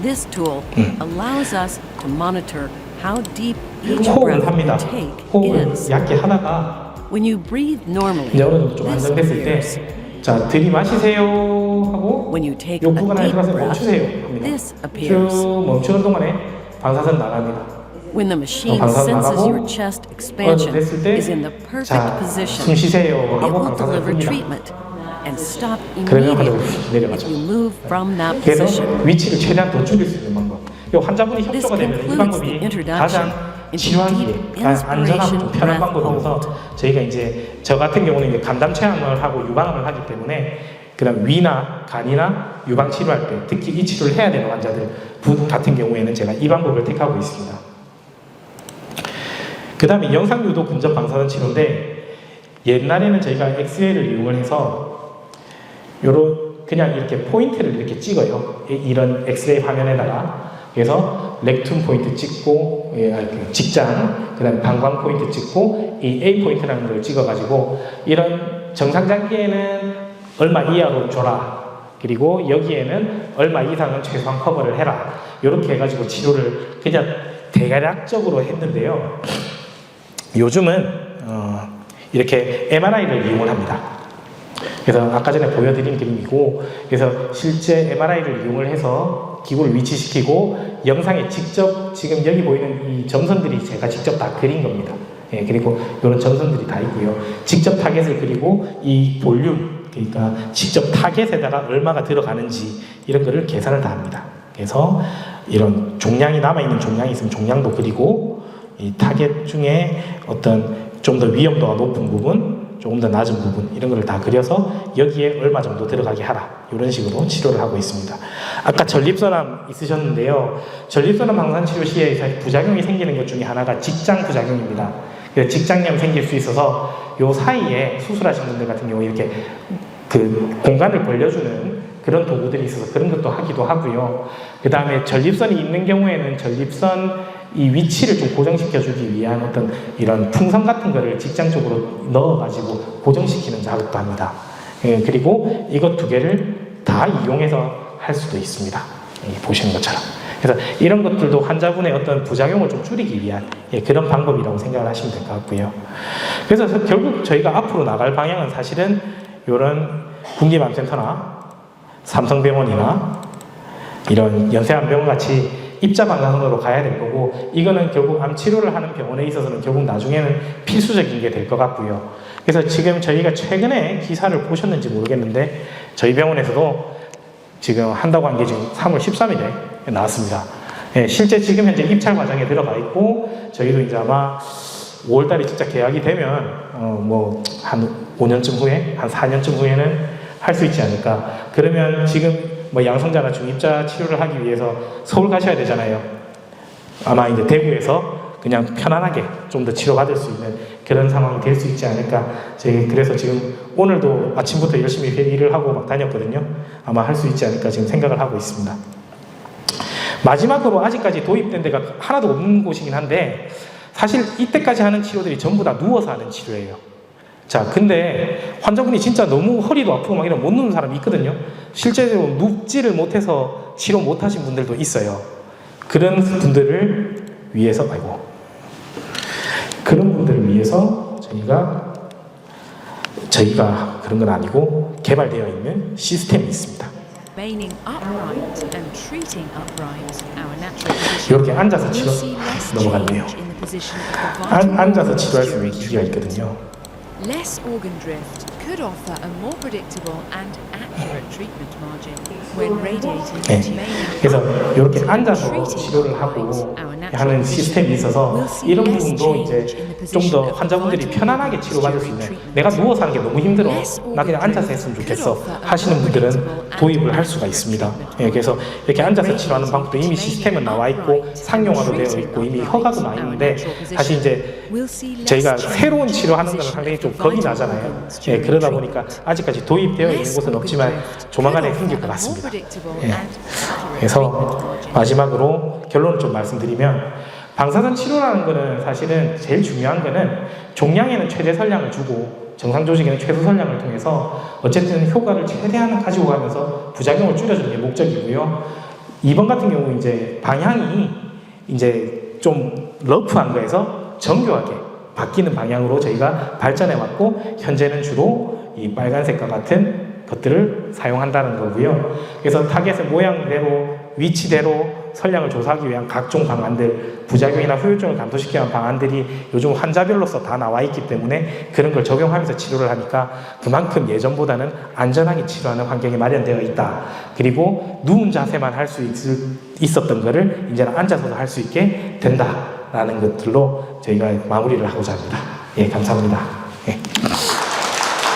This tool allows us to monitor how deep each 호흡을 breath 합니다. you take 호흡을 is. 얇게 하다가 When you breathe normally, 이제 어느 정도 좀 this 안정됐을 때 appears. 자, 들이마시세요 하고 When you take 요 a 구간 안에 deep 들어가서 breath, 멈추세요 합니다. this appears. 쭉 멈추는 동안에 방사선 나갑니다. When the machine 방사선 senses 나가고 your chest expansion 됐을 때 is in the perfect 자, position, 숨 쉬세요 it 하고 will 방사선을 deliver 풉니다. treatment and stop 그러면 immediately 환자분이 내려가죠. if you move from that 그래서 position. 위치를 최대한 더 줄일 수 있는 방법. 이 환자분이 This 협조가 되면 이 concludes 방법이 the introduction 가장 into 치료하기에 deep 안전하고 좀 inspiration 편한 breath 방법이어서 hold. 저희가 이제 저 같은 경우는 이제 간담 체험을 하고 유방암을 하기 때문에 그다음 위나 간이나 유방 치료할 때 특히 이 치료를 해야 되는 환자들 같은 경우에는 제가 이 방법을 택하고 있습니다. 그 다음에 영상 유도 근접 방사선 치료인데 옛날에는 저희가 엑스레이를 이용을 해서 그냥 이렇게 포인트를 이렇게 찍어요. 이런 엑스레이 화면에다가 그래서 렉툼 포인트 찍고 직장 그다음 방광 포인트 찍고 이 A 포인트라는 걸 찍어가지고 이런 정상 장기에는 얼마 이하로 줘라. 그리고 여기에는 얼마 이상은 최소한 커버를 해라. 이렇게 해가지고 치료를 그냥 대략적으로 했는데요. 요즘은 이렇게 MRI를 이용을 합니다. 그래서 아까 전에 보여드린 그림이고 그래서 실제 MRI를 이용을 해서 기구를 위치시키고 영상에 직접 지금 여기 보이는 이 점선들이 제가 직접 다 그린 겁니다. 그리고 이런 점선들이 다 있고요. 직접 타겟을 그리고 이 볼륨 그러니까 직접 타겟에다가 얼마가 들어가는지 이런 거를 계산을 다 합니다. 그래서 이런 종양이 남아있는 종양이 있으면 종양도 그리고 이 타겟 중에 어떤 좀 더 위험도가 높은 부분 조금 더 낮은 부분 이런 걸 다 그려서 여기에 얼마 정도 들어가게 하라 이런 식으로 치료를 하고 있습니다. 아까 전립선암 있으셨는데요. 전립선암 방사선 치료 시에 부작용이 생기는 것 중에 하나가 직장 부작용입니다. 그래서 직장염 생길 수 있어서 요 사이에 수술하신 분들 같은 경우 이렇게 그 공간을 벌려주는 그런 도구들이 있어서 그런 것도 하기도 하고요. 그 다음에 전립선이 있는 경우에는 전립선 이 위치를 좀 고정시켜주기 위한 어떤 이런 풍선 같은 거를 직장 쪽으로 넣어가지고 고정시키는 작업도 합니다. 그리고 이것 두 개를 다 이용해서 할 수도 있습니다. 보시는 것처럼. 그래서 이런 것들도 환자분의 어떤 부작용을 좀 줄이기 위한 그런 방법이라고 생각을 하시면 될 것 같고요. 그래서 결국 저희가 앞으로 나갈 방향은 사실은 이런 군기맘센터나 삼성병원이나 이런 연세암병원 같이 입자 방사선으로 가야 될 거고, 이거는 결국 암 치료를 하는 병원에 있어서는 결국 나중에는 필수적인 게 될 것 같고요. 그래서 지금 저희가 최근에 기사를 보셨는지 모르겠는데 저희 병원에서도 지금 한다고 한 게 지금 3월 13일에 나왔습니다. 예, 실제 지금 현재 입찰 과정에 들어가 있고, 저희도 이제 아마 5월달에 진짜 계약이 되면 뭐 한 5년쯤 후에, 한 4년쯤 후에는 할 수 있지 않을까. 그러면 지금 뭐 양성자나 중입자 치료를 하기 위해서 서울 가셔야 되잖아요. 아마 이제 대구에서 그냥 편안하게 좀 더 치료받을 수 있는 그런 상황이 될 수 있지 않을까. 그래서 지금 오늘도 아침부터 열심히 일을 하고 막 다녔거든요. 아마 할 수 있지 않을까 지금 생각을 하고 있습니다. 마지막으로 아직까지 도입된 데가 하나도 없는 곳이긴 한데, 사실 이때까지 하는 치료들이 전부 다 누워서 하는 치료예요. 자, 근데 환자분이 진짜 너무 허리도 아프고 막 이런 못 누는 사람이 있거든요. 실제로 눕지를 못해서 치료 못 하신 분들도 있어요. 그런 분들을 위해서, 그런 분들을 위해서 저희가 그런 건 아니고 개발되어 있는 시스템이 있습니다. Remaining upright and treating upright, our natural position. 이렇게 앉아서 치료 We'll see less 넘어갔네요. change in the position of the vital 앉아서 organs 치료할 수 있는 during 기기가 treatment. 있거든요. Less organ drift could offer a more predictable and accurate treatment margin when radiating 네. into remaining 그래서 이렇게 upright 앉아서 and treating 치료를 upright, 하고 our natural 하는 position. 시스템이 있어서 We'll see 이런 less 부분도 이제 change in the 좀 position 더 of the 환자분들이 vital 편안하게 organs 치료받을 수 during 있는, treatment. 내가 누워서 하는 게 너무 힘들어, Less 나 그냥 organ 앉아서 drift 했으면 could 좋겠어 offer a 하시는 more 분들은 predictable and 도입을 할 수가 accurate 있습니다. treatment 예, 그래서 이렇게 앉아서 치료하는 Radiating 방법도 이미 into 시스템은 나와 있고 remaining 상용화도 되어 upright 있고 이미 and 허가도 treating 나 있는데, upright 사실 이제 We'll see less 저희가 change 새로운 in the 치료하는 거는 position 상당히 of 좀 the 겁이 vital 나잖아요. organs 예, during 그러다 treatment. 보니까 아직까지 도입되어 있는 곳은 없지만 조만간에 생길 것 같습니다. 예. 그래서 마지막으로 결론을 좀 말씀드리면, 방사선 치료라는 거는 사실은 제일 중요한 거는 종양에는 최대 선량을 주고 정상 조직에는 최소 선량을 통해서 어쨌든 효과를 최대한 가지고 가면서 부작용을 줄여주는 게 목적이고요. 이번 같은 경우 이제 방향이 이제 좀 러프한 거에서 정교하게 바뀌는 방향으로 저희가 발전해 왔고, 현재는 주로 이 빨간색과 같은 것들을 사용한다는 거고요. 그래서 타겟의 모양대로, 위치대로 선량을 조사하기 위한 각종 방안들, 부작용이나 후유증을 감소시키는 위한 방안들이 요즘 환자별로서 다 나와 있기 때문에 그런 걸 적용하면서 치료를 하니까 그만큼 예전보다는 안전하게 치료하는 환경이 마련되어 있다. 그리고 누운 자세만 할 수 있었던 거를 이제는 앉아서도 할 수 있게 된다라는 것들로 저희가 마무리를 하고자 합니다. 예, 감사합니다. 예.